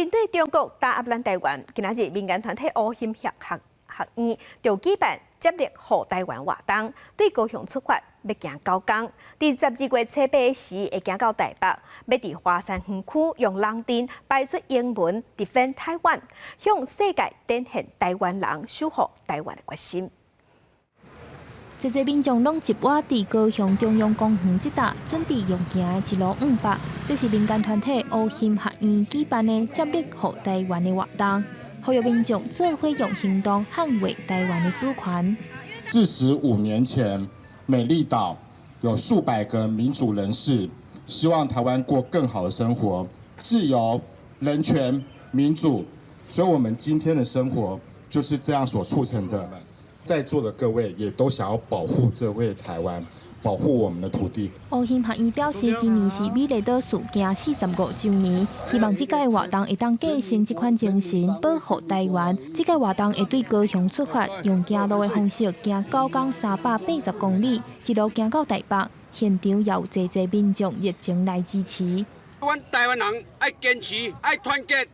面对中国打压咱台湾，今仔日民间团体乌心学院就举办接力护台湾活动，对高雄出发，要行9天。伫12月初8时会行到台北，要伫华山园区用人阵摆出英文 Defend Taiwan， 向世界展现台湾人守护台湾的决心。 这些民众拢集窝伫高雄中央公园这搭，准备用行的一路500。这是民间团体乌心学院举办的接力护台湾的活动，呼吁民众做伙用行动捍卫台湾的主权。自15年前，美丽岛有数百个民主人士，希望台湾过更好的生活，自由、人权、民主。所以，我们今天的生活就是这样所促成的。 在座的各位也都想要保护这位台湾，保护我们的土地。乌心学院表示，今年是美丽岛事件45周年，希望这届活动会当继承这款精神，保护台湾。这届活动会对高雄出发，用行路的方式行9天380公里，一路行到台北。现场也有济民众热情来支持。阮台湾人爱坚持，爱团结，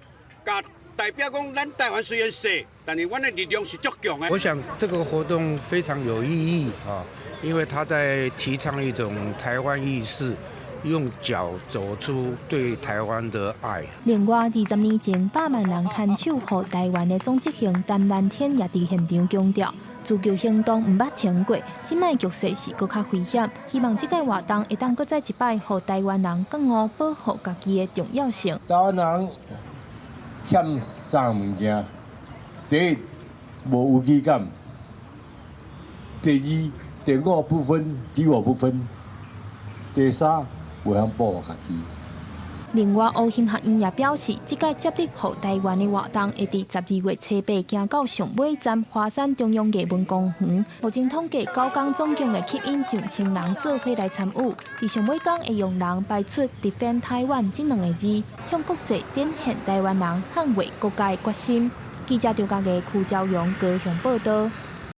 甲代表讲，咱台湾虽然小。 但是，我的力量是足强的。我想这个活动非常有意义啊，因为它在提倡一种台湾意识，用脚走出对台湾的爱。另外，20年前100万人牵手护台湾的总执行陈南天也伫现场强调，自救行动毋捌成过，即摆局势是更较危险。希望这届活动会当搁再一摆，互台湾人更悟保护家己的重要性。台湾人欠3物件。 第一，无危机感；第二，敌我不分，敌我不分；第三，有通保护家己。另外，乌心学院也表示，这届接力护台湾的活动会伫12月初8行到上尾站华山中央艺文公园。目前统计9天总共会吸引上千人做伙来参与。伫上尾天会用人摆出 “Defend Taiwan” 这2个字，向国际展现台湾人捍卫国家的决心。记者张家嘅邱昭阳高雄报道。